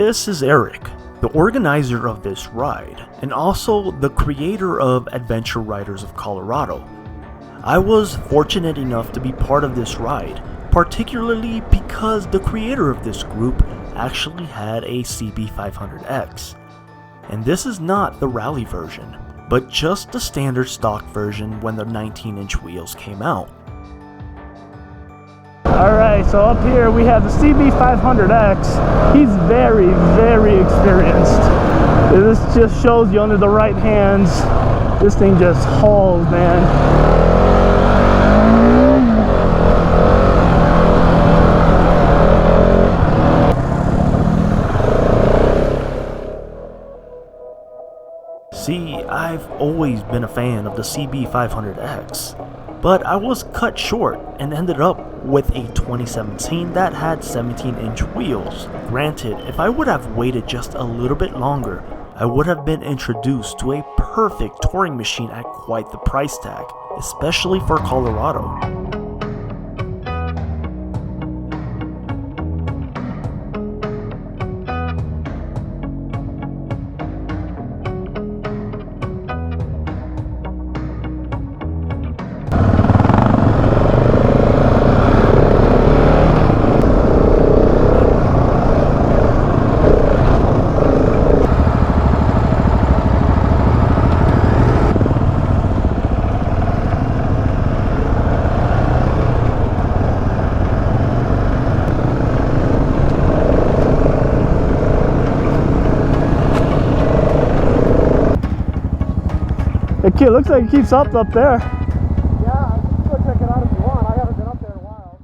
This is Eric, the organizer of this ride, and also the creator of Adventure Riders of Colorado. I was fortunate enough to be part of this ride, particularly because the creator of this group actually had a cb500x. And this is not the rally version, but just the standard stock version when the 19-inch wheels came out. Alright, so up here we have the cb500x. He's very, very experienced. This just shows you under the right hands. This thing just hauls, man. See, I've always been a fan of the cb500x, but I was cut short and ended up with a 2017 that had 17-inch wheels. Granted, if I would have waited just a little bit longer, I would have been introduced to a perfect touring machine at quite the price tag, especially for Colorado. It looks like it keeps up there. Yeah, you can go check it out if you want. I haven't been up there in a while.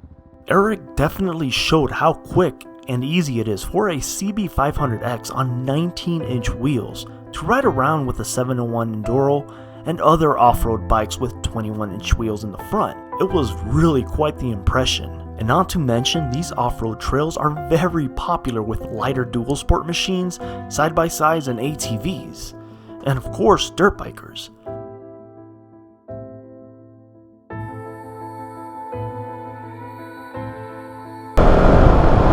Eric definitely showed how quick and easy it is for a cb500x on 19-inch wheels to ride around with a 701 Enduro and other off-road bikes with 21-inch wheels in the front. It was really quite the impression. And not to mention, these off-road trails are very popular with lighter Dualsport machines, side-by-sides, and ATVs. And of course, dirt bikers.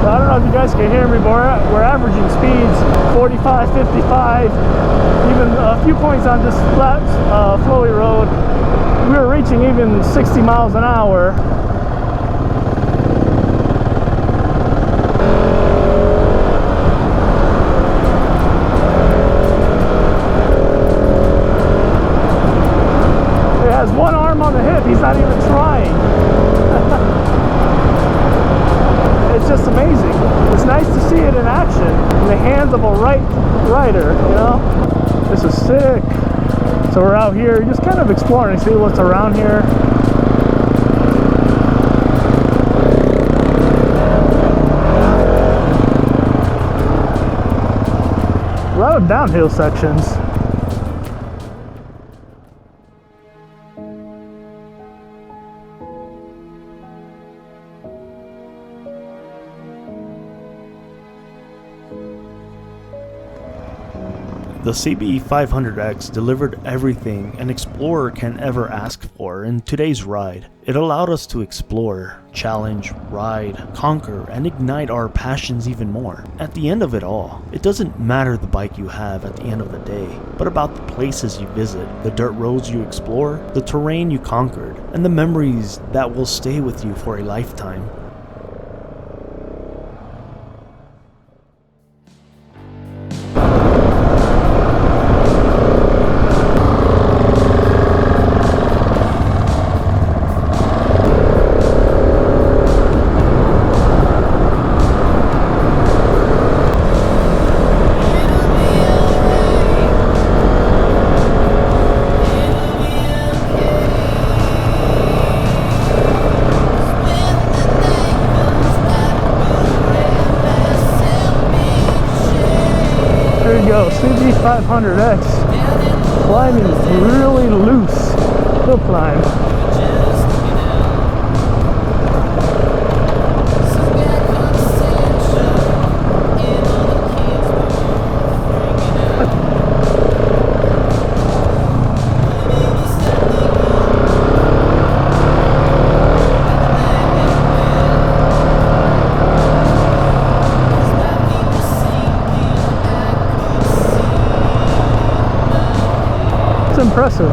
I don't know if you guys can hear me, but we're averaging speeds 45, 55, even a few points on this flat, flowy road. We were reaching even 60 miles an hour. He has one arm on the hip, he's not even trying. It's just amazing. It's nice to see it in action in the hands of a rider, you know? This is sick. So we're out here just kind of exploring, see what's around here. A lot of downhill sections. The cb500x delivered everything an explorer can ever ask for in today's ride. It allowed us to explore, challenge, ride, conquer, and ignite our passions even more. At the end of it all, it doesn't matter the bike you have at the end of the day, but about the places you visit, the dirt roads you explore, the terrain you conquered, and the memories that will stay with you for a lifetime. cb500x climbing really loose. Hill climb. impressive.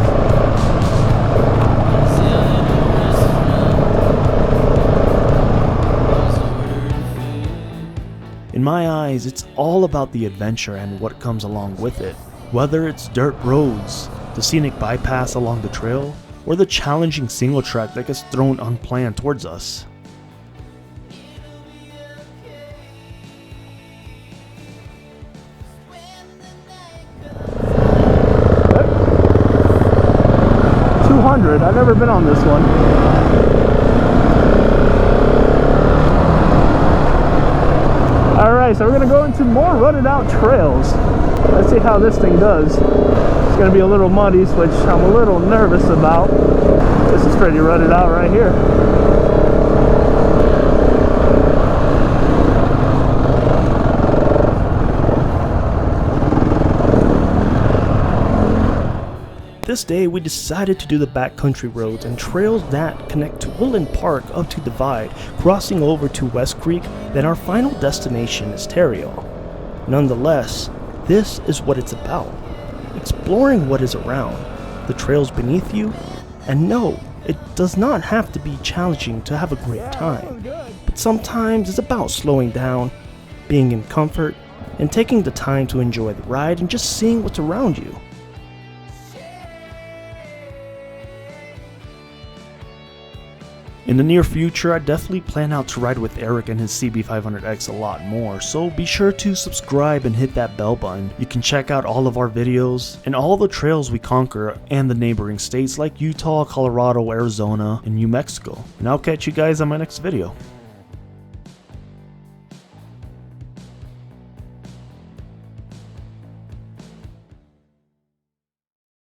In my eyes, it's all about the adventure and what comes along with it. Whether it's dirt roads, the scenic bypass along the trail, or the challenging single track that gets thrown unplanned towards us. I've never been on this one. Alright, so we're going to go into more rutted out trails. Let's see how this thing does. It's going to be a little muddy, which I'm a little nervous about. This is pretty rutted out right here. This day we decided to do the backcountry roads and trails that connect to Woodland Park up to Divide, crossing over to Westcreek, then our final destination is Terrio. Nonetheless, this is what it's about. Exploring what is around, the trails beneath you, and no, it does not have to be challenging to have a great time. But sometimes it's about slowing down, being in comfort, and taking the time to enjoy the ride and just seeing what's around you. In the near future, I definitely plan out to ride with Eric and his cb500x a lot more, so be sure to subscribe and hit that bell button. You can check out all of our videos and all the trails we conquer and the neighboring states like Utah, Colorado, Arizona, and New Mexico. And I'll catch you guys on my next video.